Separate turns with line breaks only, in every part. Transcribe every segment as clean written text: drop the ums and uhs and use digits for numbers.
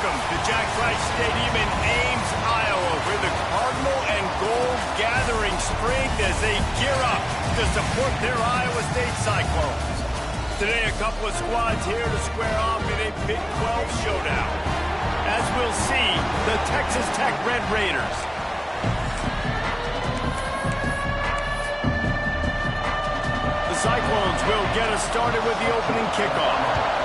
Welcome to Jack Trice Stadium in Ames, Iowa, where the Cardinal and Gold gathering strength as they gear up to support their Iowa State Cyclones. Today, a couple of squads here to square off in a Big 12 showdown. As we'll see, the Texas Tech Red Raiders. The Cyclones will get us started with the opening kickoff.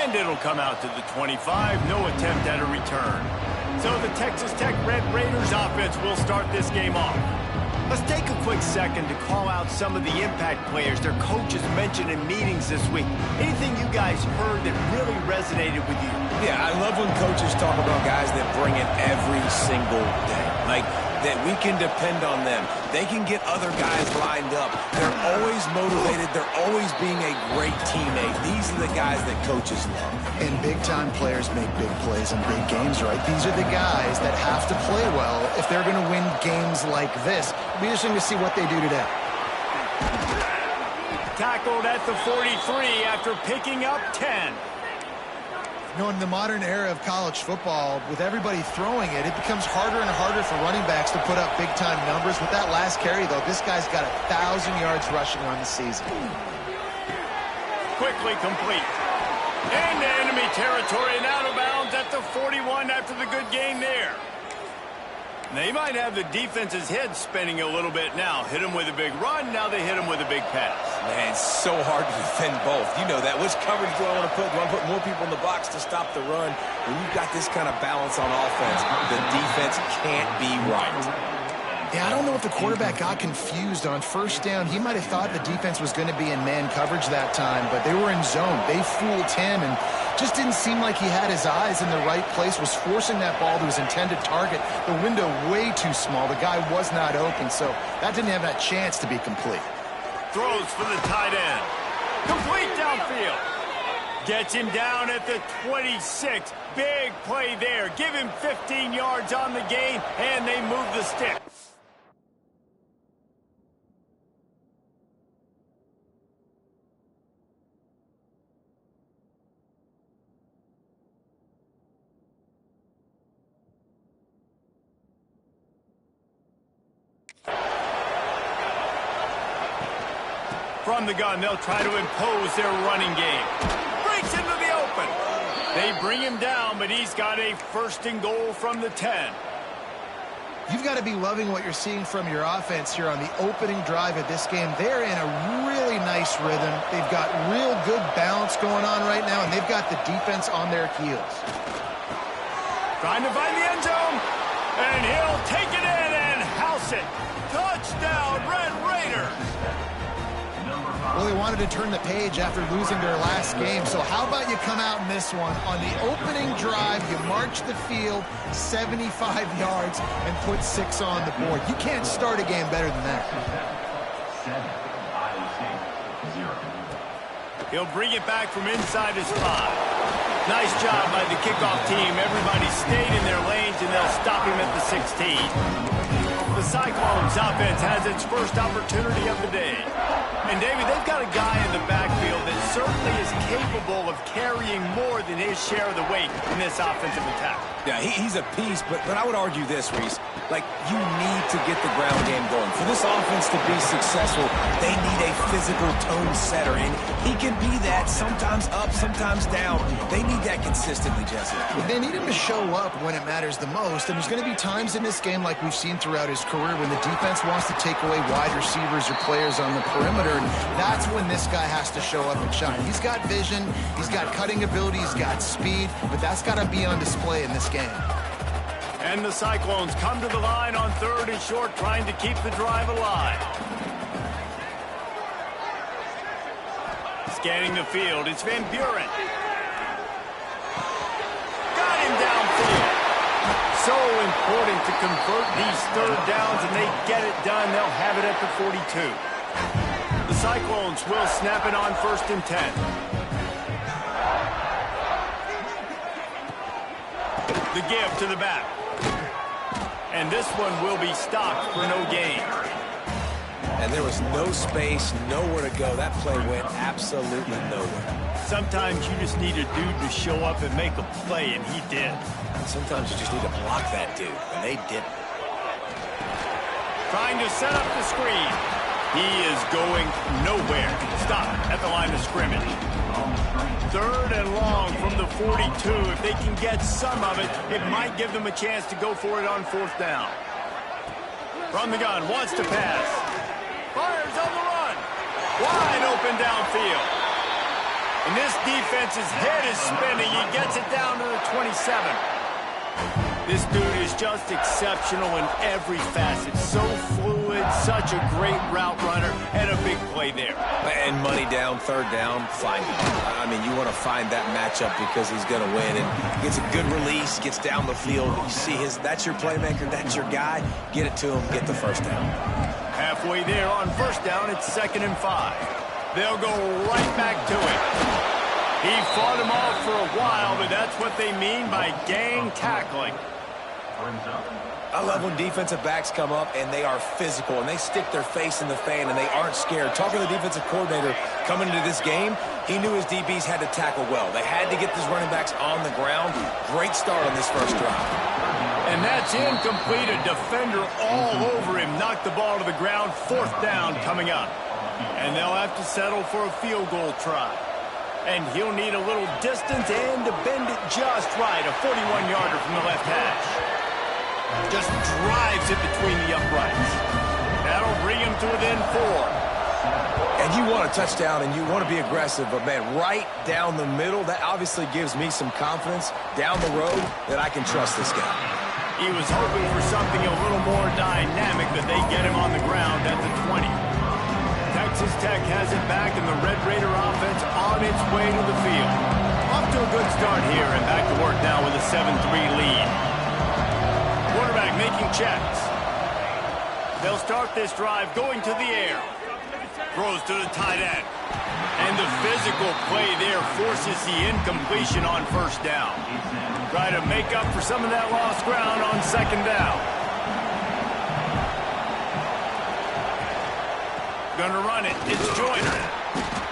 And it'll come out to the 25. No attempt at a return. So the Texas Tech Red Raiders offense will start this game off. Let's take a quick second to call out some of the impact players their coaches mentioned in meetings this week. Anything you guys heard that really resonated with you?
Yeah, I love when coaches talk about guys that bring it every single day. Like, that we can depend on them. They can get other guys lined up. They're always motivated. They're always being a great teammate. These are the guys that coaches love.
And big-time players make big plays in big games, right? These are the guys that have to play well if they're going to win games like this. It'll be interesting to see what they do today.
Tackled at the 43 after picking up 10.
You know, in the modern era of college football, with everybody throwing it, it becomes harder and harder for running backs to put up big-time numbers. With that last carry, though, this guy's got 1,000 yards rushing on the season.
Quickly complete. Into enemy territory and out of bounds at the 41 after the good gain there. They might have the defense's head spinning a little bit now. Hit him with a big run, now they hit him with a big pass.
Man, it's so hard to defend both. You know that. Which coverage do I want to put? Do I want to put more people in the box to stop the run? When you've got this kind of balance on offense, the defense can't be right.
Yeah, I don't know if the quarterback got confused on first down. He might have thought the defense was going to be in man coverage that time, but they were in zone. They fooled him and just didn't seem like he had his eyes in the right place, was forcing that ball to his intended target. The window way too small. The guy was not open, so that didn't have that chance to be complete.
Throws for the tight end. Complete downfield. Gets him down at the 26. Big play there. Give him 15 yards on the gain, and they move the stick. From the gun, they'll try to impose their running game. Breaks into the open. They bring him down, but he's got a first and goal from the 10.
You've got to be loving what you're seeing from your offense here on the opening drive of this game. They're in a really nice rhythm. They've got real good balance going on right now, and they've got the defense on their heels.
Trying to find the end zone, and he'll take it in and house it. Touchdown, Red Raiders.
Well, they wanted to turn the page after losing their last game, so how about you come out in this one? On the opening drive, you march the field 75 yards and put 6 on the board. You can't start a game better than that.
He'll bring it back from inside his 5. Nice job by the kickoff team. Everybody stayed in their lanes, and they'll stop him at the 16. The Cyclones offense has its first opportunity of the day. And, David, they've got a guy in the backfield that certainly is capable of carrying more than his share of the weight in this offensive attack.
Yeah, he's a piece, but I would argue this, Reese. Like, you need to get the ground game going. For this offense to be successful, they need a physical tone setter, and he can be that, sometimes up, sometimes down. They need that consistently, Jesse.
They need him to show up when it matters the most, and there's going to be times in this game like we've seen throughout his career when the defense wants to take away wide receivers or players on the perimeter, and that's when this guy has to show up and shine. He's got vision, he's got cutting ability, he's got speed, but that's got to be on display in this game.
And the Cyclones come to the line on 3rd and short, trying to keep the drive alive. Scanning the field, it's Van Buren. Got him downfield. So important to convert these 3rd downs, and they get it done. They'll have it at the 42. The Cyclones will snap it on 1st and 10. The give to the back. And this one will be stopped for no gain.
And there was no space, nowhere to go. That play went absolutely nowhere.
Sometimes you just need a dude to show up and make a play, and he did.
And sometimes you just need to block that dude, and they didn't.
Trying to set up the screen. He is going nowhere. Stop at the line of scrimmage. 3rd and long from the 42. If they can get some of it, it might give them a chance to go for it on 4th down. From the gun, wants to pass. Fires on the run. Wide open downfield. And this defense's head is spinning. He gets it down to the 27. This dude is just exceptional in every facet. So fluid, such a great route runner, and a big play there.
And money down, 3rd down, find him. I mean, you want to find that matchup because he's going to win. And gets a good release, gets down the field. You see that's your playmaker, that's your guy. Get it to him, get the 1st down.
Halfway there on 1st down, it's 2nd and 5. They'll go right back to it. He fought him off for a while, but that's what they mean by gang tackling.
I love when defensive backs come up and they are physical and they stick their face in the fan and they aren't scared. Talking to the defensive coordinator coming into this game, he knew his DBs had to tackle well. They had to get these running backs on the ground. Great start on this 1st drive.
And that's incomplete. A defender all over him. Knocked the ball to the ground. 4th down coming up. And they'll have to settle for a field goal try. And he'll need a little distance and to bend it just right. A 41-yarder from the left hash. Just drives it between the uprights. That'll bring him to within 4.
And you want a touchdown and you want to be aggressive, but man, right down the middle, that obviously gives me some confidence down the road that I can trust this guy.
He was hoping for something a little more dynamic, but they get him on the ground at the 20. Texas Tech has it back, and the Red Raider offense on its way to the field. Off to a good start here, and back to work now with a 7-3 lead. Quarterback making checks. They'll start this drive going to the air. Throws to the tight end. And the physical play there forces the incompletion on 1st down. Try to make up for some of that lost ground on 2nd down. Gonna run it. It's Joyner.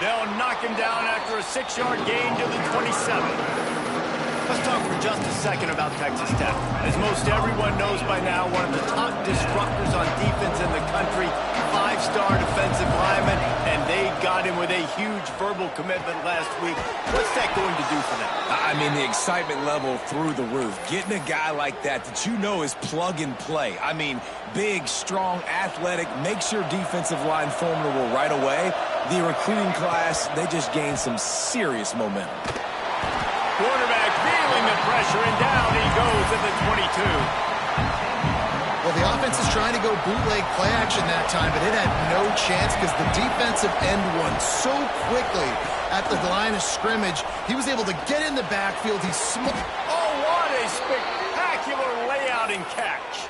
They'll knock him down after a 6-yard gain to the 27. Let's talk for just a second about Texas Tech. As most everyone knows by now, one of the top disruptors on defense in the country, 5-star defensive lineman, and they got him with a huge verbal commitment last week. What's that going to do for them?
I mean, the excitement level through the roof. Getting a guy like that you know is plug and play. I mean, big, strong, athletic, makes your defensive line formidable right away. The recruiting class, they just gained some serious momentum.
Quarterback feeling the pressure, and down he goes at the 22.
Well, the offense is trying to go bootleg play action that time, but it had no chance because the defensive end won so quickly at the line of scrimmage. He was able to get in the backfield.
Oh, what a spectacular layout and catch.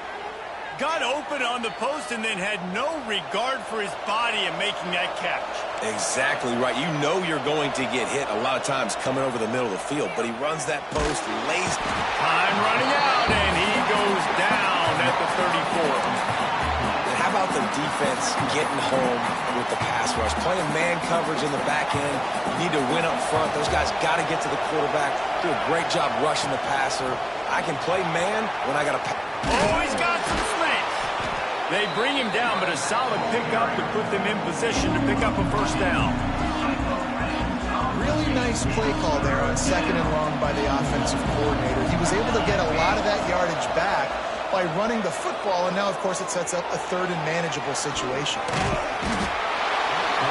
Got open on the post and then had no regard for his body in making that catch.
Exactly right. You know you're going to get hit a lot of times coming over the middle of the field, but he runs that post, lays.
Time running out, and he goes down at the 34.
And how about the defense getting home with the pass rush? Playing man coverage in the back end. You need to win up front. Those guys got to get to the quarterback. Do a great job rushing the passer. I can play man when I got to pass.
Oh, he's got some space. They bring him down, but a solid pickup to put them in position to pick up a 1st down.
Really nice play call there on 2nd and long by the offensive coordinator. He was able to get a lot of that yardage back by running the football, and now, of course, it sets up a 3rd and manageable situation.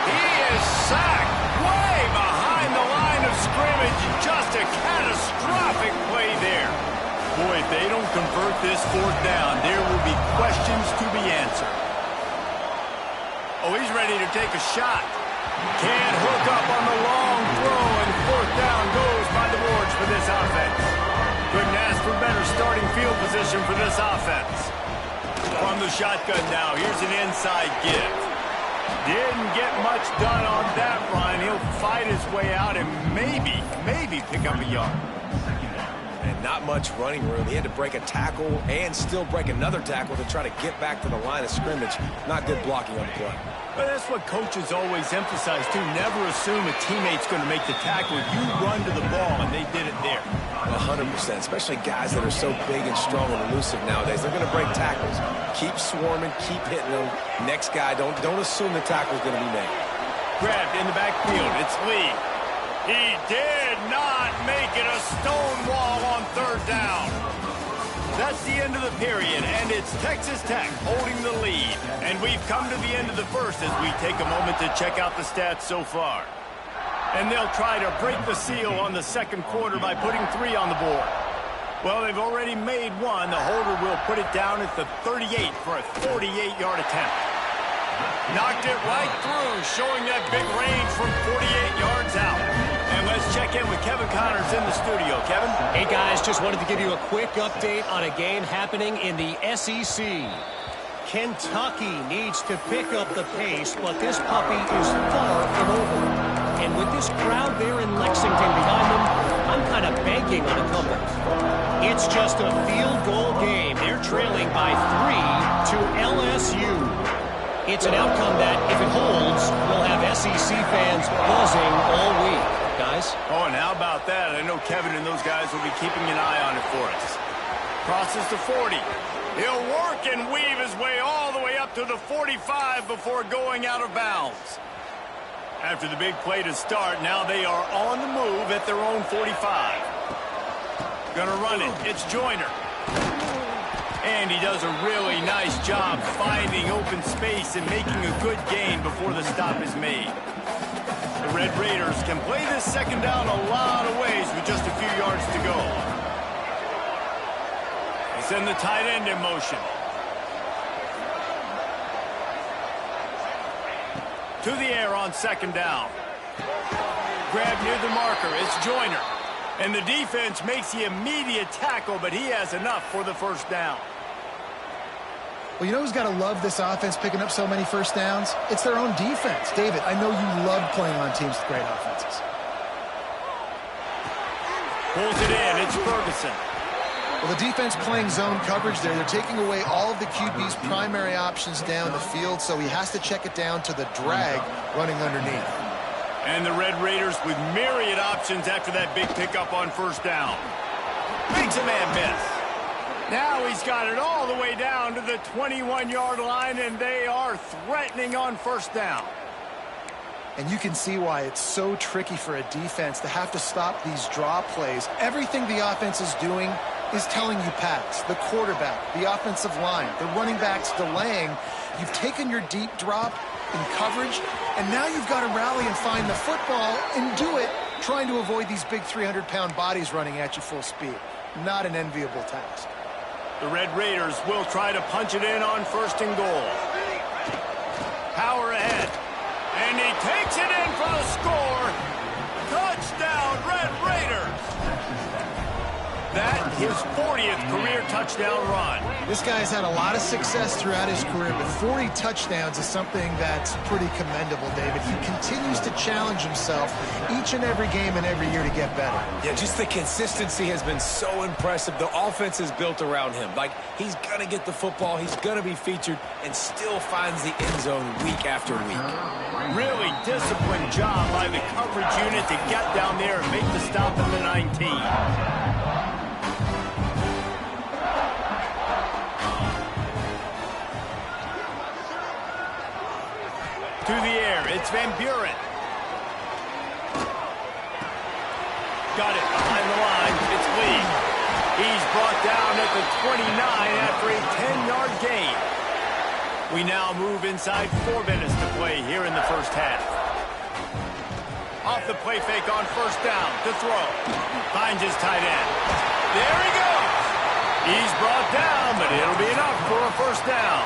He is sacked way behind the line of scrimmage. Just a catastrophic play there. Boy, if they don't convert this 4th down, there will be questions to be answered. Oh, he's ready to take a shot. Can't hook up on the long throw, and 4th down goes by the boards for this offense. Couldn't ask for better starting field position for this offense. From the shotgun now, here's an inside give. Didn't get much done on that run. He'll fight his way out and maybe pick up a yard.
And not much running room. He had to break a tackle and still break another tackle to try to get back to the line of scrimmage. Not good blocking on the play.
But that's what coaches always emphasize, too. Never assume a teammate's going to make the tackle. You run to the ball, and they did it there.
100%, especially guys that are so big and strong and elusive nowadays. They're going to break tackles. Keep swarming, keep hitting them. Next guy, don't assume the tackle's going to be made.
Grabbed in the backfield. It's Lee. He did not make it a stone wall on third down. That's the end of the period, and it's Texas Tech holding the lead. And we've come to the end of the first as we take a moment to check out the stats so far. And they'll try to break the seal on the second quarter by putting 3 on the board. Well, they've already made 1. The holder will put it down at the 38 for a 48-yard attempt. Knocked it right through, showing that big range from 48 yards out. And let's check in with Kevin Connors in the studio. Kevin?
Hey, guys, just wanted to give you a quick update on a game happening in the SEC. Kentucky needs to pick up the pace, but this puppy is far from over. And with this crowd there in Lexington behind them, I'm kind of banking on a comeback. It's just a field goal game. They're trailing by 3 to LSU. It's an outcome that, if it holds, will have SEC fans buzzing all week. Guys?
Oh, and how about that? I know Kevin and those guys will be keeping an eye on it for us. Crosses to 40. He'll work and weave his way all the way up to the 45 before going out of bounds. After the big play to start, now they are on the move at their own 45. Gonna run it. It's Joyner. And he does a really nice job finding open space and making a good gain before the stop is made. The Red Raiders can play this second down a lot of ways with just a few yards to go. They send the tight end in motion. To the air on second down. Grab near the marker. It's Joyner. And the defense makes the immediate tackle, but he has enough for the first down.
Well, you know who's got to love this offense picking up so many first downs? It's their own defense. David, I know you love playing on teams with great offenses.
Pulls it in. It's Ferguson.
Well, the defense playing zone coverage there. They're taking away all of the QB's primary options down the field, so he has to check it down to the drag running underneath.
And the Red Raiders with myriad options after that big pickup on first down. Makes a man miss. Now he's got it all the way down to the 21-yard line, and they are threatening on first down.
And you can see why it's so tricky for a defense to have to stop these draw plays. Everything the offense is doing is telling you pass. The quarterback, the offensive line, the running backs delaying. You've taken your deep drop in coverage, and now you've got to rally and find the football and do it, trying to avoid these big 300-pound bodies running at you full speed. Not an enviable task.
The Red Raiders will try to punch it in on first and goal. Power ahead. And he takes it in for the score. Touchdown, Red Raiders. That his 40th career touchdown run.
This guy's had a lot of success throughout his career, but 40 touchdowns is something that's pretty commendable, David. He continues to challenge himself each and every game and every year to get better.
Yeah, just the consistency has been so impressive. The offense is built around him. Like, he's going to get the football, he's going to be featured, and still finds the end zone week after week.
Really disciplined job by the coverage unit to get down there and make the stop at the 19. To the air, it's Van Buren. Got it behind the line, it's Lee. He's brought down at the 29 after a 10-yard gain. We now move inside 4 minutes to play here in the first half. Off the play fake on first down to throw. Finds his tight end. There he goes. He's brought down, but it'll be enough for a first down.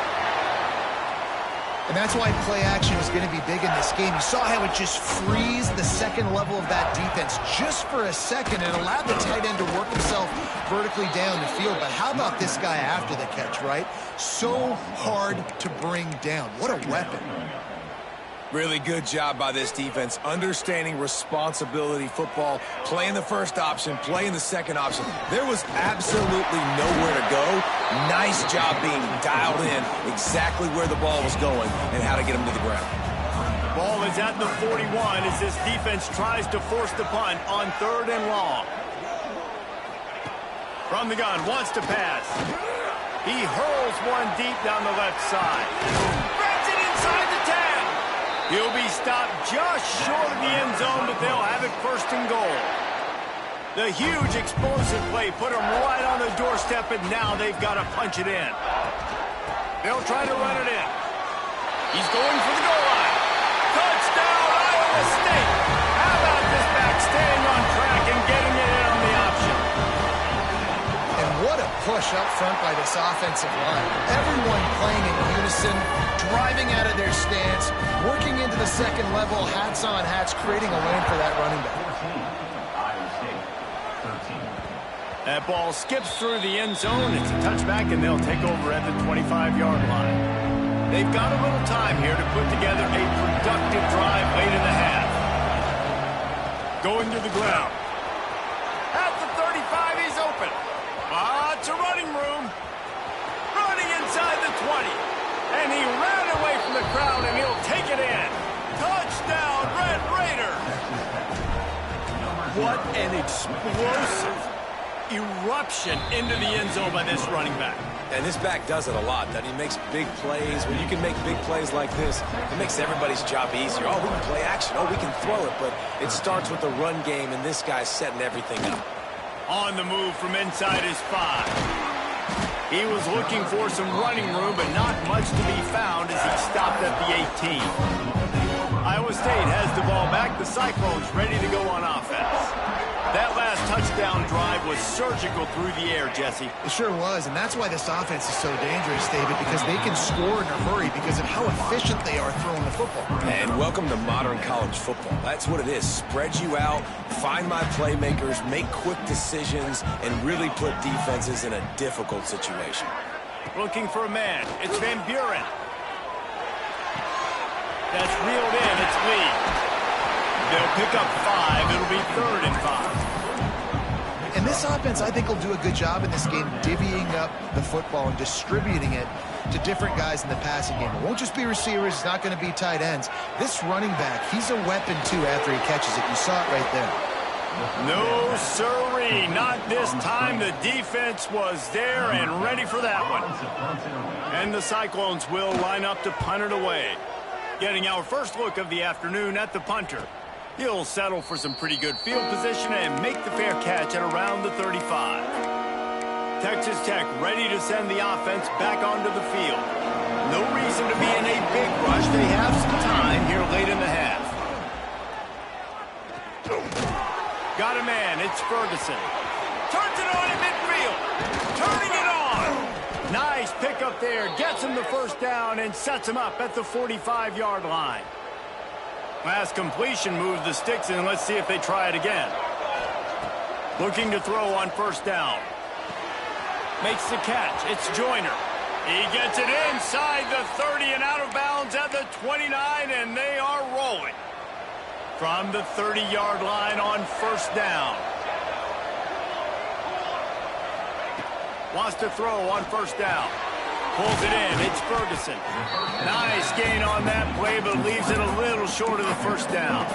And that's why play action is going to be big in this game. You saw how it just freezed the second level of that defense just for a second and allowed the tight end to work himself vertically down the field. But how about this guy after the catch, right? So hard to bring down. What a weapon.
Really good job by this defense, understanding responsibility football, playing the first option, playing the second option. There was absolutely nowhere to go. Nice job being dialed in exactly where the ball was going and how to get him to the ground.
Ball is at the 41 as this defense tries to force the punt on 3rd and long. From the gun, wants to pass. He hurls one deep down the left side. Threads it inside the 10. He'll be stopped just short of the end zone, but they'll have it 1st and goal. The huge explosive play put them right on the doorstep, and now they've got to punch it in. They'll try to run it in. He's going for the goal line. Touchdown, Iowa State. How about this back staying on track and getting it in on the option?
And what a push up front by this offensive line. Everyone playing in unison, driving out of their stance, working into the second level, hats on hats, creating a lane for that running back.
That ball skips through the end zone. It's a touchback, and they'll take over at the 25-yard line. They've got a little time here to put together a productive drive late in the half. Going to the ground. At the 35, he's open. Lots of running room. Running inside the 20. And he ran away from the crowd, and he'll take it in. Touchdown, Red Raider. What an explosive eruption into the end zone by this running back.
And this back does it a lot. That he makes big plays. When you can make big plays like this, it makes everybody's job easier. Oh, we can play action. Oh, we can throw it. But it starts with the run game, and this guy's setting everything up.
On the move from inside his 5. He was looking for some running room, but not much to be found as he stopped at the 18. Iowa State has the ball back. The Cyclones ready to go on offense. That last touchdown drive was surgical through the air, Jesse.
It sure was, and that's why this offense is so dangerous, David, because they can score in a hurry because of how efficient they are throwing the football.
And welcome to modern college football. That's what it is. Spread you out, find my playmakers, make quick decisions, and really put defenses in a difficult situation.
Looking for a man. It's Van Buren. That's reeled in. It's Lee. They'll pick up 5. It'll be 3rd and 5.
And this offense, I think, will do a good job in this game divvying up the football and distributing it to different guys in the passing game. It won't just be receivers. It's not going to be tight ends. This running back, he's a weapon, too, after he catches it. You saw it right there.
No, sirree. Not this time. The defense was there and ready for that one. And the Cyclones will line up to punt it away. Getting our first look of the afternoon at the punter. He'll settle for some pretty good field position and make the fair catch at around the 35. Texas Tech ready to send the offense back onto the field. No reason to be in a big rush. They have some time here late in the half. Got a man. It's Ferguson. Turns it on in midfield. Turning it on. Nice pickup there. Gets him the first down and sets him up at the 45-yard line. Last completion moves the sticks in. Let's see if they try it again. Looking to throw on first down. Makes the catch. It's Joyner. He gets it inside the 30 and out of bounds at the 29, and they are rolling. From the 30-yard line on first down. Wants to throw on first down. Pulls it in. It's Ferguson. Nice gain on that play, but leaves it a little short of the first down.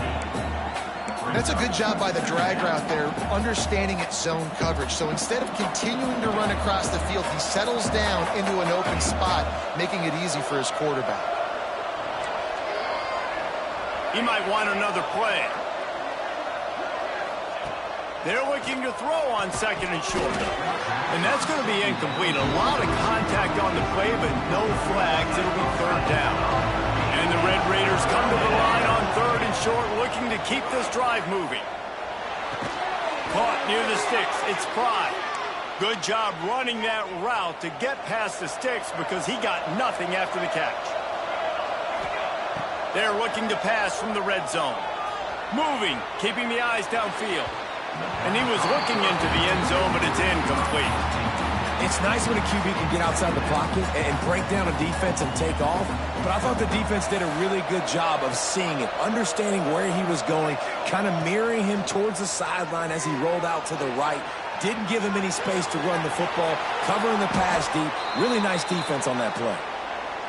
That's a good job by the drag route there, understanding its zone coverage. So instead of continuing to run across the field, he settles down into an open spot, making it easy for his quarterback.
He might want another play. They're looking to throw on second and short. And that's going to be incomplete. A lot of contact on the play, but no flags. It'll be third down. And the Red Raiders come to the line on third and short, looking to keep this drive moving. Caught near the sticks. It's Pry. Good job running that route to get past the sticks because he got nothing after the catch. They're looking to pass from the red zone. Moving, keeping the eyes downfield. And he was looking into the end zone, but it's incomplete.
It's nice when a QB can get outside the pocket and break down a defense and take off, but I thought the defense did a really good job of seeing it, understanding where he was going, kind of mirroring him towards the sideline as he rolled out to the right. Didn't give him any space to run the football, covering the pass deep. Really nice defense on that play.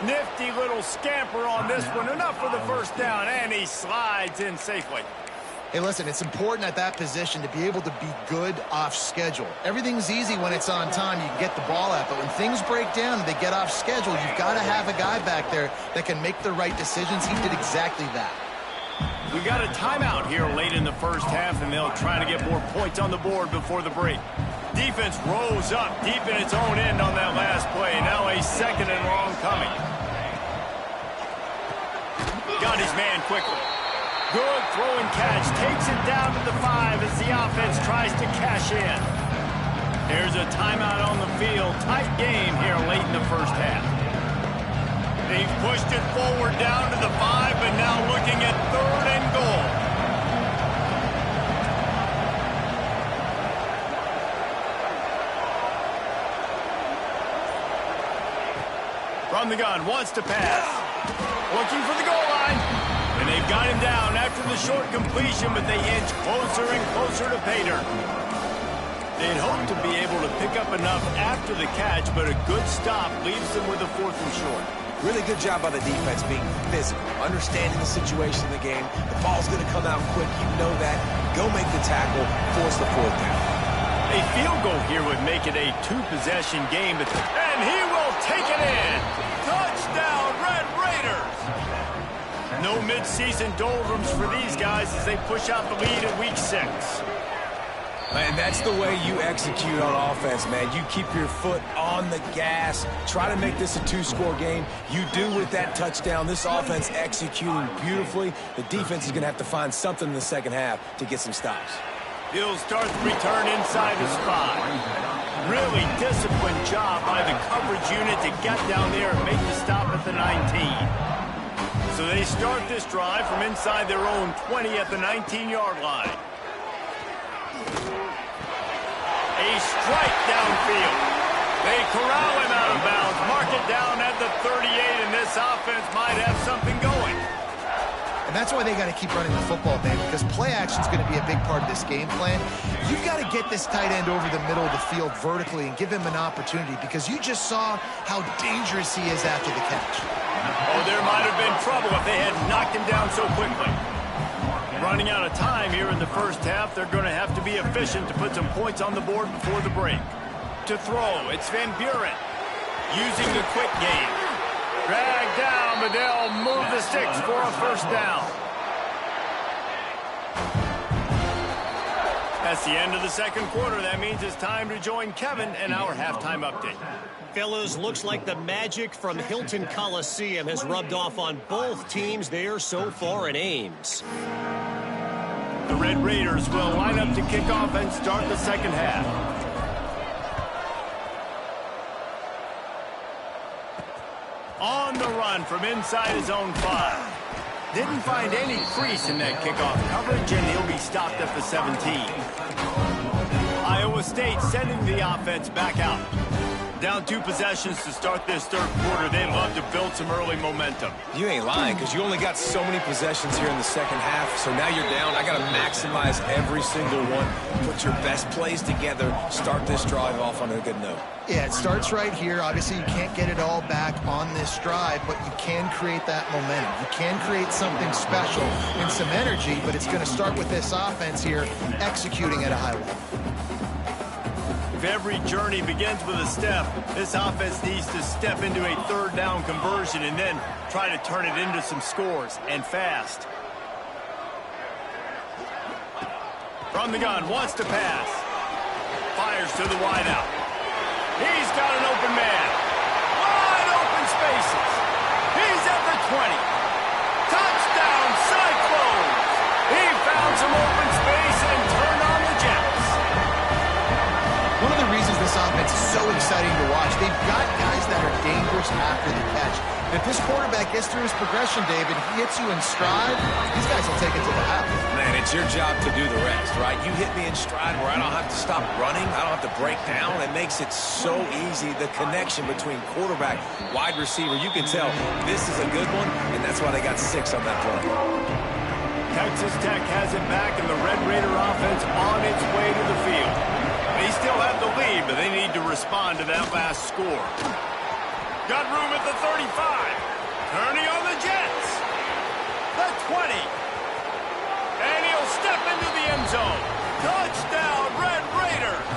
Nifty little scamper on this one. Enough for the first down, and he slides in safely.
Hey, listen, it's important at that position to be able to be good off schedule. Everything's easy when it's on time. You can get the ball out, but when things break down and they get off schedule, you've got to have a guy back there that can make the right decisions. He did exactly that.
We got a timeout here late in the first half, and they'll try to get more points on the board before the break. Defense rose up deep in its own end on that last play. Now a second and long coming. Got his man quickly. Good throw and catch. Takes it down to the 5 as the offense tries to cash in. There's a timeout on the field. Tight game here late in the first half. They've pushed it forward down to the 5, but now looking at 3rd and goal. From the gun, wants to pass. Looking for the goal line. And they've got him down after the short completion, but they inch closer and closer to pay dirt. They'd hoped to be able to pick up enough after the catch, but a good stop leaves them with a 4th and short.
Really good job by the defense being physical, understanding the situation in the game. The ball's going to come out quick. You know that. Go make the tackle, force the 4th down.
A field goal here would make it a 2-possession game, and he will take it in. Touchdown, Red Raiders. No mid-season doldrums for these guys as they push out the lead in week 6.
And that's the way you execute on offense, man. You keep your foot on the gas. Try to make this a 2-score game. You do with that touchdown. This offense executing beautifully. The defense is going to have to find something in the second half to get some stops.
He'll start the return inside the spot. Really disciplined job by the coverage unit to get down there and make the stop at the 19. So they start this drive from inside their own 20 at the 19-yard line. A strike downfield. They corral him out of bounds, mark it down at the 38, and this offense might have something going.
And that's why they got to keep running the football, man, because play action is going to be a big part of this game plan. You've got to get this tight end over the middle of the field vertically and give him an opportunity, because you just saw how dangerous he is after the catch.
Oh, there might have been trouble if they had knocked him down so quickly. Running out of time here in the first half, they're going to have to be efficient to put some points on the board before the break. To throw, it's Van Buren using the quick game. Dragged down, but they'll move the sticks for a first down. That's the end of the second quarter. That means it's time to join Kevin and our halftime update.
Fellas, looks like the magic from Hilton Coliseum has rubbed off on both teams there so far in Ames.
The Red Raiders will line up to kick off and start the second half. On the run from inside his own 5. Didn't find any crease in that kickoff coverage, and he'll be stopped at the 17. Iowa State sending the offense back out. Down 2 possessions to start this third quarter. They'd love to build some early momentum.
You ain't lying, because you only got so many possessions here in the second half, so now you're down. I got to maximize every single one. Put your best plays together. Start this drive off on a good note.
Yeah, it starts right here. Obviously, you can't get it all back on this drive, but you can create that momentum. You can create something special and some energy, but it's going to start with this offense here executing at a high level.
If every journey begins with a step, this offense needs to step into a third down conversion and then try to turn it into some scores, and fast. From the gun, wants to pass. Fires to the wideout. He's got an open man. Wide open spaces. He's at the 20. Touchdown, Cyclones. He found some open space and turned on the Jets.
One of the reasons this offense is so exciting to watch, they've got guys that are dangerous after the catch. If this quarterback gets through his progression, David, he hits you in stride, these guys will take it to the house.
Man, it's your job to do the rest, right? You hit me in stride where I don't have to stop running. I don't have to break down. It makes it so easy. The connection between quarterback, wide receiver, you can tell this is a good one, and that's why they got 6 on that play.
Texas Tech has it back, and the Red Raider offense on its way to the field. They still have the lead, but they need to respond to that last score. Got room at the 35. Turning on the Jets. The 20. And he'll step into the end zone. Touchdown, Red Raiders.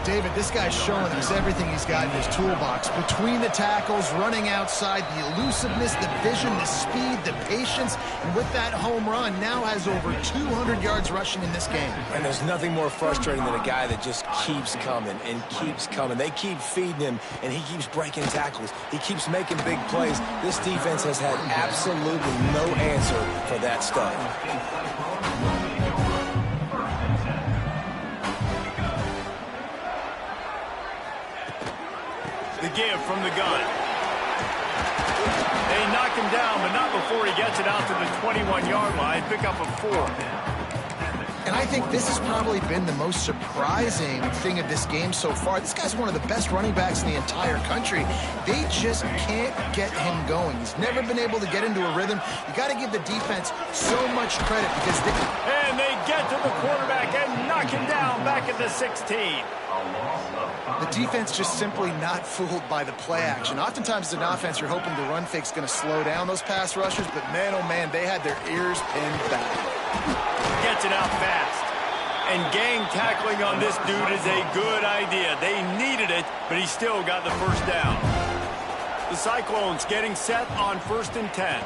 David, this guy's showing us everything he's got in his toolbox. Between the tackles, running outside, the elusiveness, the vision, the speed, the patience. And with that home run, now has over 200 yards rushing in this game.
And there's nothing more frustrating than a guy that just keeps coming and keeps coming. They keep feeding him, and he keeps breaking tackles. He keeps making big plays. This defense has had absolutely no answer for that stuff.
The give from the gun. They knock him down, but not before he gets it out to the 21-yard line. Pick up a 4.
And I think this has probably been the most surprising thing of this game so far. This guy's one of the best running backs in the entire country. They just can't get him going. He's never been able to get into a rhythm. You got to give the defense so much credit because they...
And they get to the quarterback and knock him down back at the 16.
The defense just simply not fooled by the play action. Oftentimes, as an offense, you're hoping the run fake's going to slow down those pass rushers, but man, oh man, they had their ears pinned back.
Gets it out fast. And gang tackling on this dude is a good idea. They needed it, but he still got the first down. The Cyclones getting set on 1st and 10.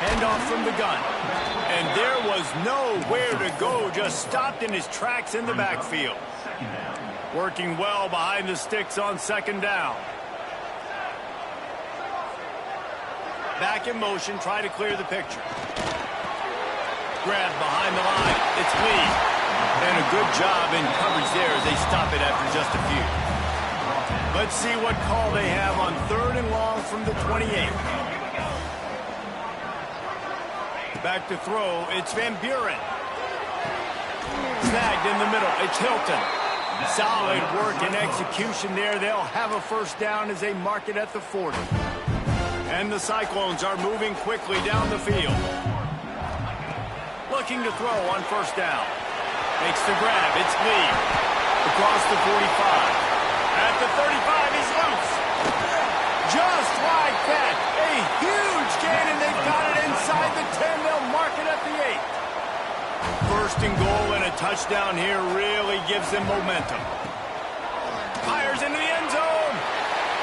Handoff from the gun. And there was nowhere to go, just stopped in his tracks in the backfield. Working well behind the sticks on 2nd down. Back in motion, try to clear the picture. Grab behind the line. It's Lee. And a good job in coverage there as they stop it after just a few. Let's see what call they have on 3rd and long from the 28. Back to throw. It's Van Buren. Snagged in the middle. It's Hilton. Solid work and execution there. They'll have a first down as they mark it at the 40. And the Cyclones are moving quickly down the field. Looking to throw on 1st down. Makes the grab. It's Lee. Across the 45. At the 35, he's loose. Just like that. A huge gain, and they've got it inside the 10. They'll mark it at the 8. 1st and goal and a touchdown here really gives them momentum. Fires into the end zone.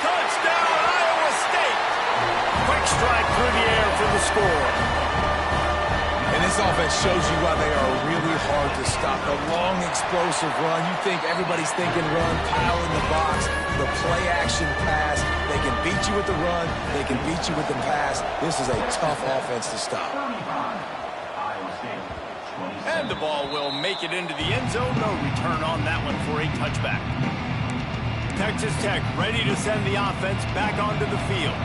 Touchdown, Iowa State. Quick strike through the air for the score.
And this offense shows you why they are really hard to stop. The long, explosive run. You think everybody's thinking run, pile in the box. The play-action pass. They can beat you with the run. They can beat you with the pass. This is a tough offense to stop.
And the ball will make it into the end zone. No return on that one for a touchback. Texas Tech ready to send the offense back onto the field.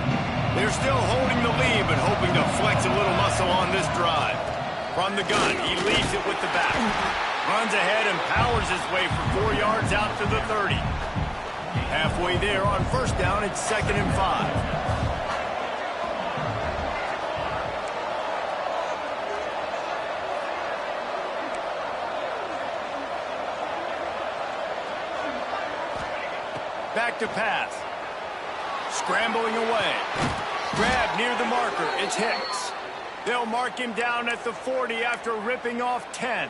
They're still holding the lead, but hoping to flex a little muscle on this drive. From the gun, he leaves it with the back. Runs ahead and powers his way for 4 yards out to the 30. Halfway there on 1st down, it's 2nd and 5. Back to pass. Scrambling away. Grab near the marker. It's Hicks. They'll mark him down at the 40 after ripping off 10.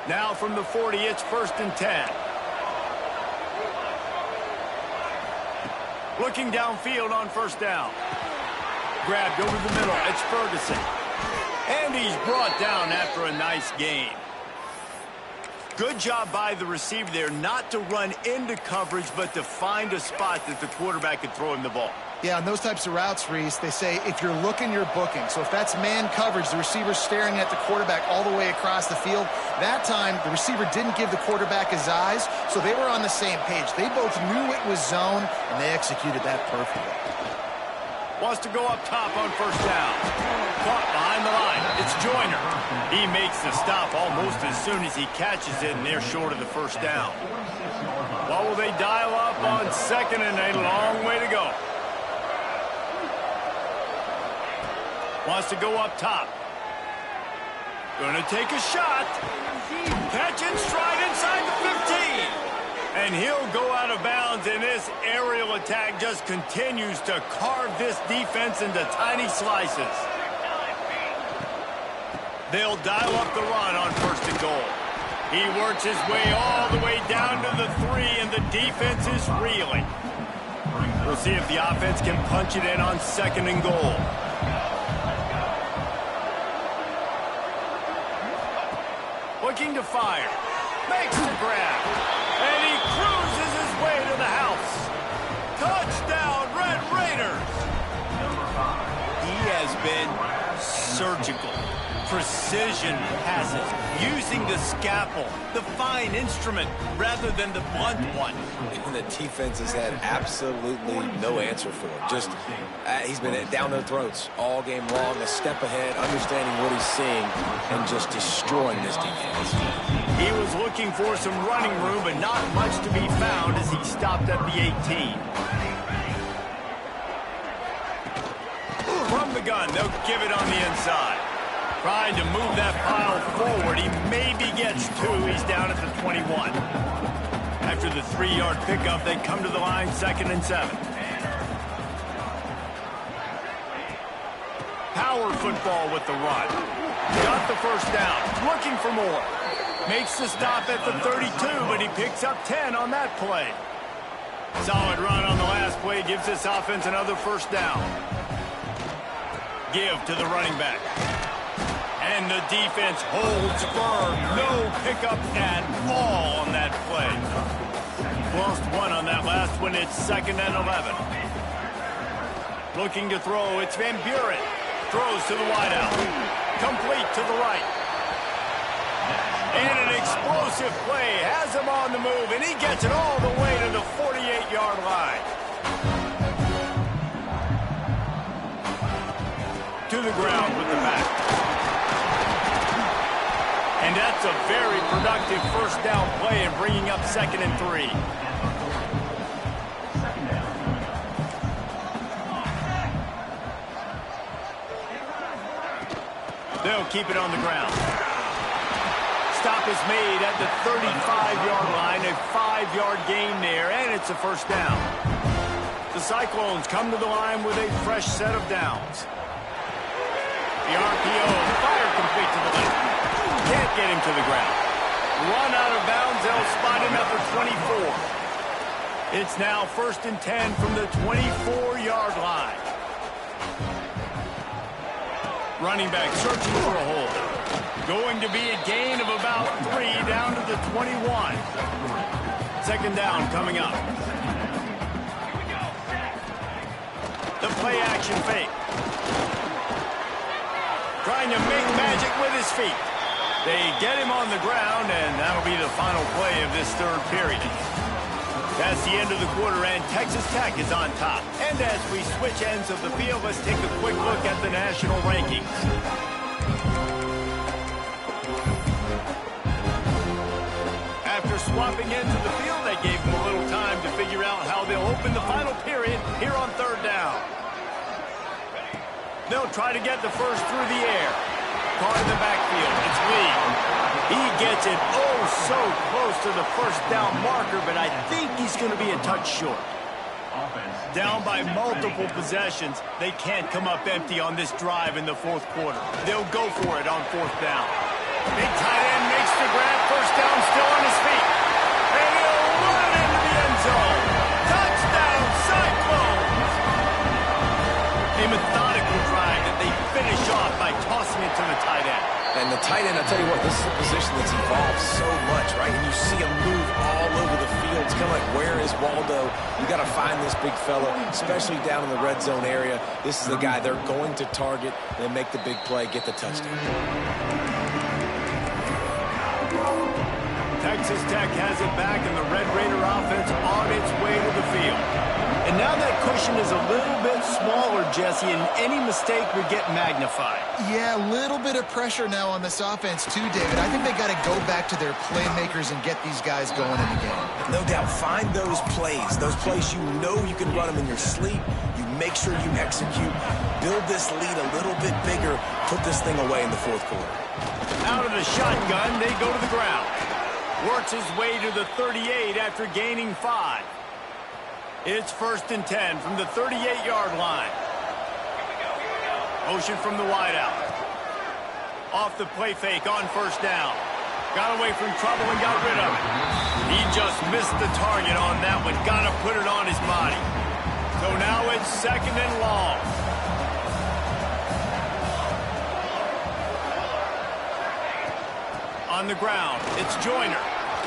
Now from the 40, it's 1st and 10. Looking downfield on 1st down. Grabbed over the middle. It's Ferguson. And he's brought down after a nice gain. Good job by the receiver there not to run into coverage, but to find a spot that the quarterback could throw him the ball.
Yeah, on those types of routes, Reese, they say if you're looking, you're booking. So if that's man coverage, the receiver's staring at the quarterback all the way across the field. That time, the receiver didn't give the quarterback his eyes, so they were on the same page. They both knew it was zone, and they executed that perfectly.
Wants to go up top on first down. Caught behind the line. It's Joyner. He makes the stop almost as soon as he catches it, and they're short of the first down. What will they dial up on second and a long way to go? Wants to go up top. Gonna take a shot. Catch and stride inside the 15. And he'll go out of bounds, and this aerial attack just continues to carve this defense into tiny slices. They'll dial up the run on first and goal. He works his way all the way down to the 3, and the defense is reeling. We'll see if the offense can punch it in on second and goal. Looking to fire. Makes the grab. And he cruises his way to the house. Touchdown, Red Raiders. He has been surgical. Precision passes, using the scalpel, the fine instrument, rather than the blunt one.
And the defense has had absolutely no answer for him. Just, he's been down their throats all game long, a step ahead, understanding what he's seeing, and just destroying this defense.
He was looking for some running room, but not much to be found as he stopped at the 18. From the gun, they'll give it on the inside. Trying to move that pile forward. He maybe gets 2. He's down at the 21. After the 3-yard pickup, they come to the line, second and 7. Power football with the run. Got the first down. Looking for more. Makes the stop at the 32, but he picks up 10 on that play. Solid run on the last play. Gives this offense another first down. Give to the running back. And the defense holds firm. No pickup at all on that play. Lost 1 on that last one. It's second and 11. Looking to throw. It's Van Buren. Throws to the wideout. Complete to the right. And an explosive play. Has him on the move. And he gets it all the way to the 48-yard line. To the ground with the back. And that's a very productive first down play and bringing up second and 3. They'll keep it on the ground. Stop is made at the 35-yard line, a 5-yard gain there, and it's a first down. The Cyclones come to the line with a fresh set of downs. The RPO, fire complete to the left. Can't get him to the ground. Run out of bounds. They'll spot him at the 24. It's now first and 10 from the 24-yard line. Running back searching for a hole. Going to be a gain of about 3 down to the 21. Second down coming up. The play action fake. Trying to make magic with his feet. They get him on the ground, and that'll be the final play of this third period. That's the end of the quarter, and Texas Tech is on top. And as we switch ends of the field, let's take a quick look at the national rankings. After swapping ends of the field, they gave them a little time to figure out how they'll open the final period here on third down. They'll try to get the first through the air. Caught in the backfield. It's Lee. He gets it oh so close to the first down marker, but I think he's going to be a touch short. Down by multiple possessions, they can't come up empty on this drive in the fourth quarter. They'll go for it on fourth down. Big tight end makes the grab. First down, still on his feet. And he'll run it into the end zone. Touchdown, Cyclones! A methodical drive that they finish off by tossing it to the tight end.
And the tight end, I tell you what, this is a position that's evolved so much, right? And you see him move all over the field. It's kind of like, where is Waldo? You got to find this big fella, especially down in the red zone area. This is the guy they're going to target and make the big play, get the touchdown.
Texas Tech has it back, and the Red Raider offense on its way to the field. And now that cushion is a little bit smaller, Jesse, and any mistake would get magnified.
Yeah, a little bit of pressure now on this offense too, David. I think they got to go back to their playmakers and get these guys going in the game.
No doubt. Find those plays you know you can run them in your sleep. You make sure you execute. Build this lead a little bit bigger. Put this thing away in the fourth quarter.
Out of the shotgun, they go to the ground. Works his way to the 38 after gaining 5. It's 1st and 10 from the 38-yard line. Motion from the wideout. Off the play fake on 1st down. Got away from trouble and got rid of it. He just missed the target on that one. Got to put it on his body. So now it's 2nd and long. On the ground, it's Joyner.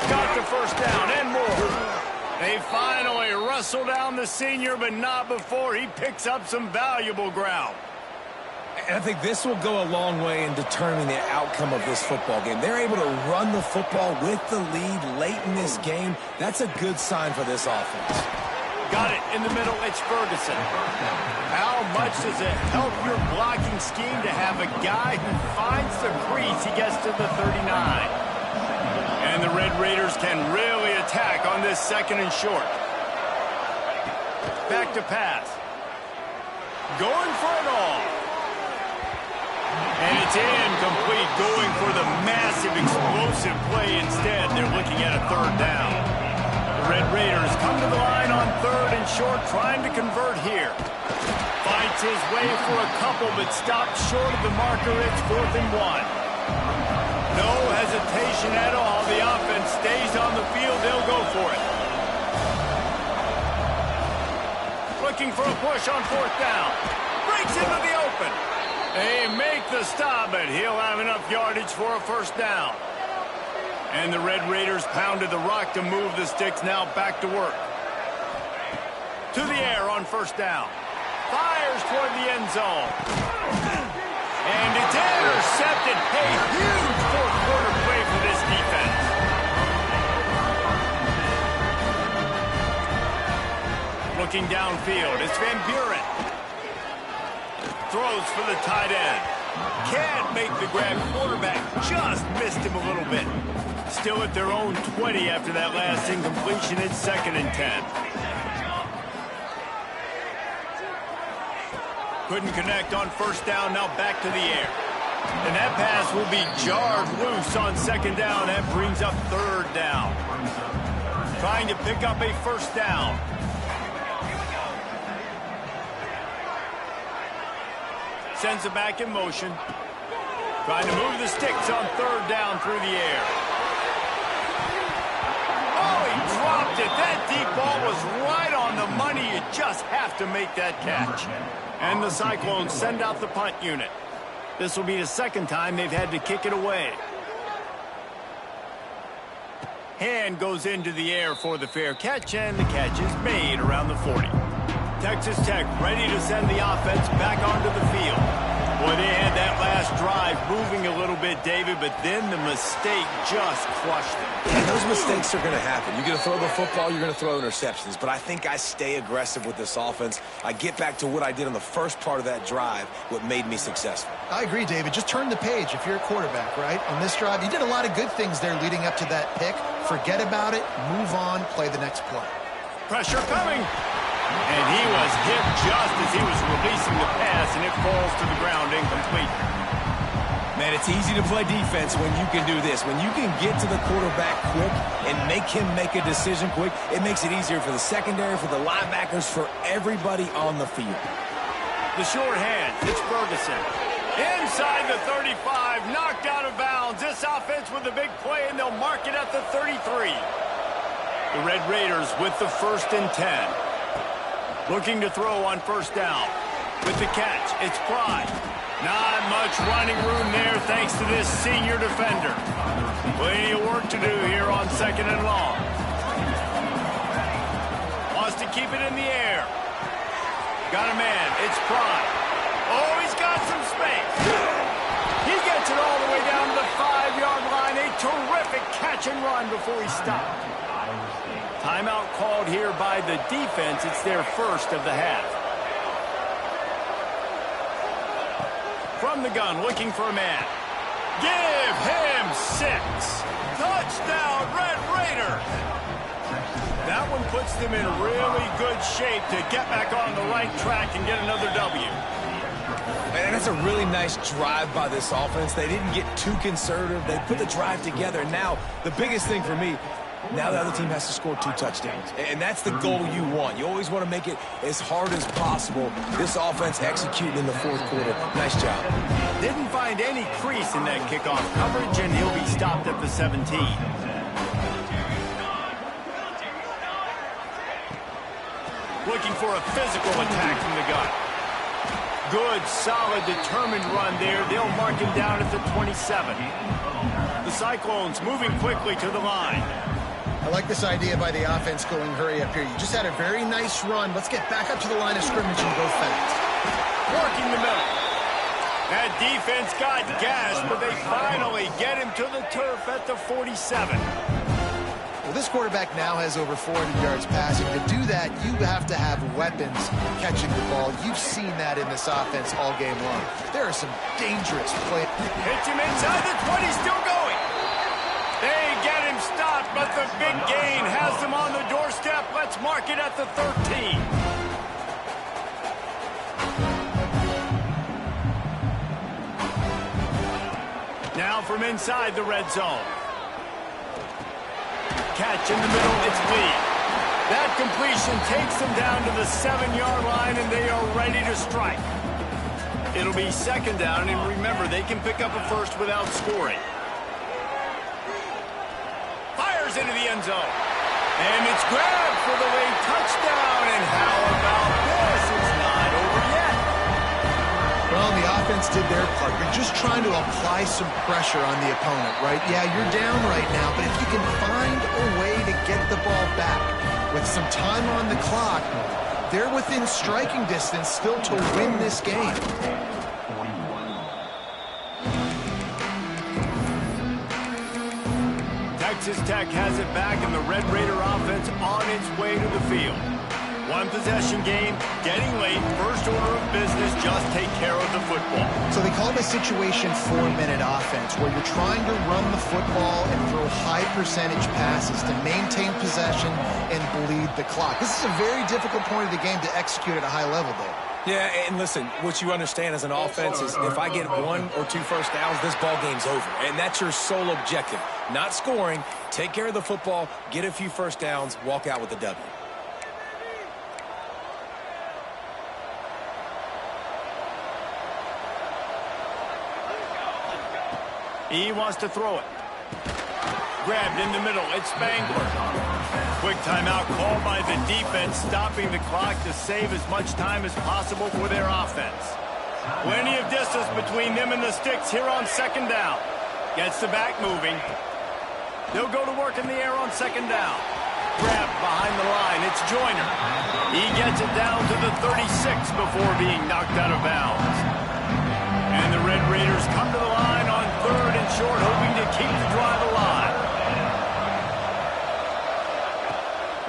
Got the 1st down and more. They finally wrestle down the senior, but not before he picks up some valuable ground.
And I think this will go a long way in determining the outcome of this football game. They're able to run the football with the lead late in this game. That's a good sign for this offense.
Got it in the middle. It's Ferguson. How much does it help your blocking scheme to have a guy who finds the crease? He gets to the 39. And the Red Raiders can really attack on this 2nd and short. Back to pass. Going for it all. And it's incomplete, going for the massive explosive play instead. They're looking at a 3rd down. The Red Raiders come to the line on 3rd and short, trying to convert here. Fights his way for a couple, but stops short of the marker. It's 4th and 1. No hesitation at all. The offense stays on the field. They'll go for it. Looking for a push on 4th down. Breaks into the open. They make the stop, but he'll have enough yardage for a 1st down. And the Red Raiders pounded the rock to move the sticks. Now back to work. To the air on 1st down. Fires toward the end zone. And it's intercepted. A huge fourth-quarter play for this defense. Looking downfield, it's Van Buren. Throws for the tight end. Can't make the grab. Quarterback just missed him a little bit. Still at their own 20 after that last incompletion. It's 2nd and 10. Couldn't connect on 1st down. Now back to the air. And that pass will be jarred loose on 2nd down. That brings up 3rd down. Trying to pick up a 1st down. Sends it back in motion. Trying to move the sticks on 3rd down through the air. Oh, he dropped it. That deep ball was right on the money. You just have to make that catch. And the Cyclones send out the punt unit. This will be the 2nd time they've had to kick it away. Hand goes into the air for the fair catch, and the catch is made around the 40. Texas Tech ready to send the offense back onto the field. Boy, they had that last drive moving a little bit, David, but then the mistake just crushed them.
And those mistakes are going to happen. You're going to throw the football, you're going to throw interceptions. But I think I stay aggressive with this offense. I get back to what I did on the first part of that drive, what made me successful. I
agree, David. Just turn the page if you're a quarterback, right? On this drive, you did a lot of good things there leading up to that pick. Forget about it, move on, play the next play.
Pressure coming. And he was hit just as he was releasing the pass, and it falls to the ground incomplete.
Man, it's easy to play defense when you can do this. When you can get to the quarterback quick and make him make a decision quick, it makes it easier for the secondary, for the linebackers, for everybody on the field.
The short hand, it's Ferguson. Inside the 35, knocked out of bounds. This offense with a big play, and they'll mark it at the 33. The Red Raiders with the 1st and 10. Looking to throw on 1st down. With the catch, it's Fry. Not much running room there thanks to this senior defender. Plenty of work to do here on 2nd and long. Wants to keep it in the air. Got a man. It's Prime. Oh, he's got some space. He gets it all the way down to the 5-yard line. A terrific catch and run before he stopped. Timeout called here by the defense. It's their first of the half. From the gun, looking for a man. Give him 6. Touchdown, Red Raiders. That one puts them in really good shape to get back on the right track and get another W.
And that's a really nice drive by this offense. They didn't get too conservative. They put the drive together. And now, the biggest thing for me, now the other team has to score 2 touchdowns. And that's the goal you want. You always want to make it as hard as possible. This offense executing in the 4th quarter. Nice job.
Didn't find any crease in that kickoff coverage, and he'll be stopped at the 17. Looking for a physical attack from the gun. Good, solid, determined run there. They'll mark him down at the 27. The Cyclones moving quickly to the line.
I like this idea by the offense going hurry up here. You just had a very nice run. Let's get back up to the line of scrimmage and go fast.
Working the middle. That defense got gassed, but they finally get him to the turf at the 47.
Well, this quarterback now has over 400 yards passing. To do that, you have to have weapons catching the ball. You've seen that in this offense all game long. There are some dangerous plays.
Hits him inside the 20, still going. They get him stopped, but the big gain has them on the doorstep. Let's mark it at the 13. Now from inside the red zone. Catch in the middle, it's Lee. That completion takes them down to the 7-yard line, and they are ready to strike. It'll be 2nd down, and remember, they can pick up a first without scoring. Fires into the end zone. And it's grabbed for the late touchdown, and how about this? It's not over yet.
Well, the offense did their part. You're just trying to apply some pressure on the opponent, right? Yeah, you're down right now, but if you can find a way to get the ball back with some time on the clock, they're within striking distance still to win this game.
Texas Tech has it back, and the Red Raider offense on its way to the field. One possession game, getting late, first order of business, just take care of the football.
So they call this situation 4-minute offense, where you're trying to run the football and throw high percentage passes to maintain possession and bleed the clock. This is a very difficult point of the game to execute at a high level, though.
Yeah, and listen, what you understand as an offense is if I get 1 or 2 first downs, this ball game's over. And that's your sole objective. Not scoring, take care of the football, get a few first downs, walk out with a W.
He wants to throw it. Grabbed in the middle. It's Spangler. Quick timeout called by the defense, stopping the clock to save as much time as possible for their offense. Plenty of distance between them and the sticks here on 2nd down. Gets the back moving. They'll go to work in the air on 2nd down. Grabbed behind the line. It's Joyner. He gets it down to the 36 before being knocked out of bounds. And the Red Raiders come to the line on 3rd and short, hoping to keep the drive alive.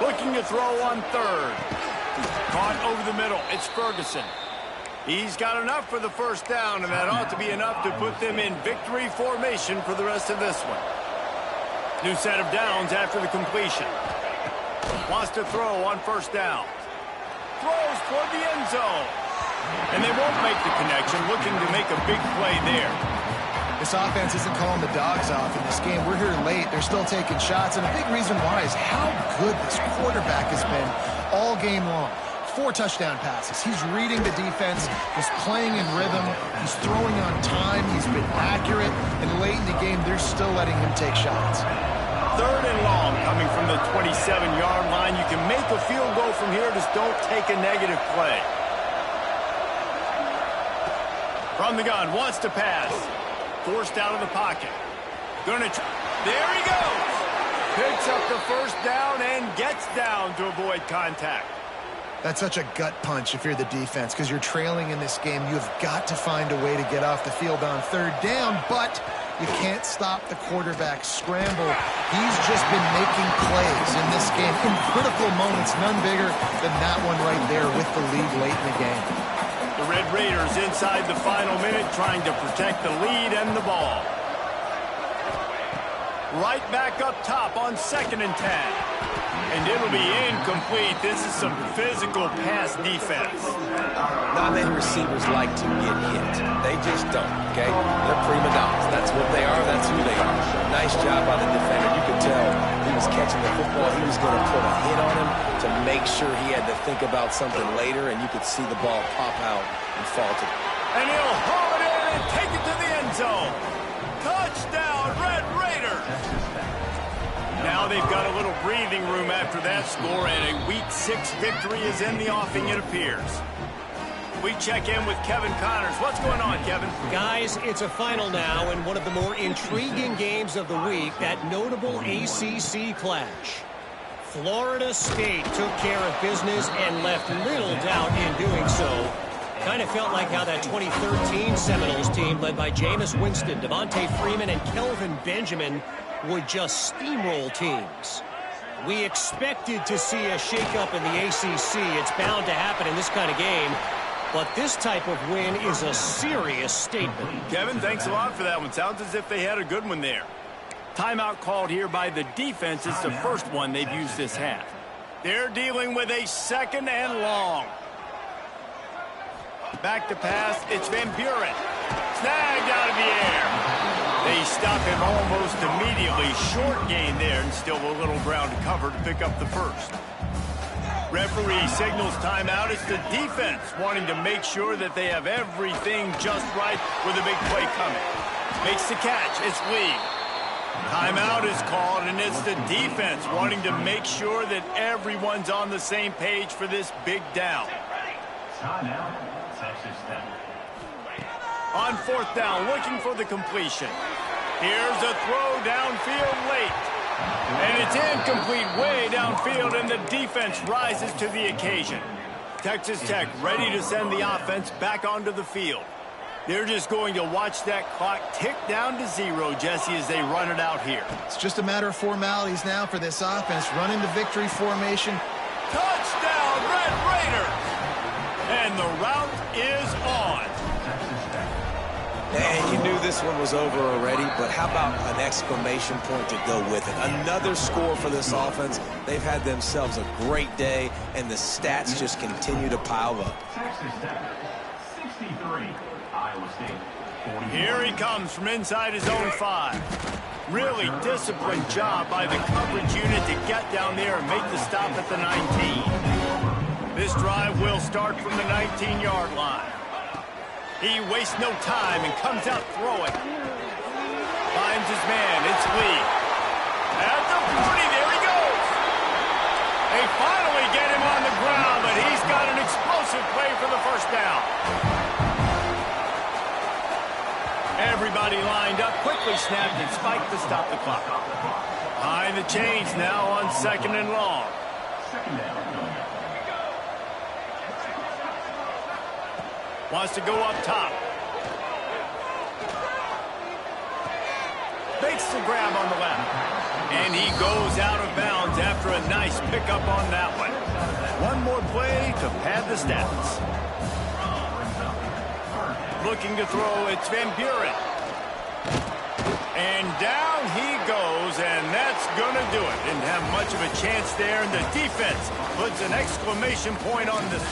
Looking to throw on 3rd. Caught over the middle. It's Ferguson. He's got enough for the first down, and that ought to be enough to put them in victory formation for the rest of this one. New set of downs after the completion. Wants to throw on 1st down. Throws toward the end zone. And they won't make the connection, looking to make a big play there.
This offense isn't calling the dogs off in this game. We're here late. They're still taking shots, and a big reason why is how good this quarterback has been all game long. 4 touchdown passes. He's reading the defense. He's playing in rhythm. He's throwing on time. He's been accurate. And late in the game, they're still letting him take shots.
3rd and long coming from the 27-yard line. You can make a field goal from here. Just don't take a negative play. From the gun, wants to pass. Forced out of the pocket. There he goes. Picks up the first down and gets down to avoid contact.
That's such a gut punch if you're the defense, because you're trailing in this game. You've got to find a way to get off the field on third down, but you can't stop the quarterback scramble. He's just been making plays in this game in critical moments, none bigger than that one right there with the lead late in the game.
The Red Raiders inside the final minute trying to protect the lead and the ball. Right back up top on 2nd and 10. And it'll be incomplete. This is some physical pass defense.
Not many receivers like to get hit. They just don't, okay? They're prima donnas. That's what they are. That's who they are. Nice job by the defender. You could tell he was catching the football. He was going to put a hit on him to make sure he had to think about something later, and you could see the ball pop out and fall to him.
And he'll haul it in and take it to the end zone. Touchdown, Red Raiders! Now they've got a little breathing room after that score, and a Week 6 victory is in the offing, it appears. We check in with Kevin Connors. What's going on, Kevin?
Guys, it's a final now, and one of the more intriguing games of the week, that notable ACC clash. Florida State took care of business and left little doubt in doing so. Kind of felt like how that 2013 Seminoles team, led by Jameis Winston, Devontae Freeman, and Kelvin Benjamin, would just steamroll teams. We expected to see a shakeup in the ACC. It's bound to happen in this kind of game. But this type of win is a serious statement.
Kevin, thanks a lot for that one. Sounds as if they had a good one there. Timeout called here by the defense. It's the first one they've used this half. They're dealing with a 2nd and long. Back to pass. It's Van Buren. Snagged out of the air. They stop him almost immediately. Short gain there, and still a little ground to cover to pick up the first. Referee signals timeout. It's the defense wanting to make sure that they have everything just right with a big play coming. Makes the catch. It's Lee. Timeout is called, and it's the defense wanting to make sure that everyone's on the same page for this big down. On 4th down, looking for the completion. Here's a throw downfield late. And it's incomplete way downfield, and the defense rises to the occasion. Texas Tech ready to send the offense back onto the field. They're just going to watch that clock tick down to 0, Jesse, as they run it out here.
It's just a matter of formalities now for this offense. Run into victory formation.
Touchdown, Red Raiders! And the route is on.
And you knew this one was over already, but how about an exclamation point to go with it? Another score for this offense. They've had themselves a great day, and the stats just continue to pile up.
Here he comes from inside his own 5. Really disciplined job by the coverage unit to get down there and make the stop at the 19. This drive will start from the 19-yard line. He wastes no time and comes out throwing. Finds his man. It's Lee. At the 40, there he goes. They finally get him on the ground, but he's got an explosive play for the first down. Everybody lined up, quickly snapped and spiked to stop the clock. Behind the chains now on 2nd and long. Wants to go up top. Makes the grab on the left. And he goes out of bounds after a nice pickup on that one. One more play to pad the stats. Looking to throw, it's Van Buren. And down he goes, and that's going to do it. Didn't have much of a chance there, and the defense puts an exclamation point on this.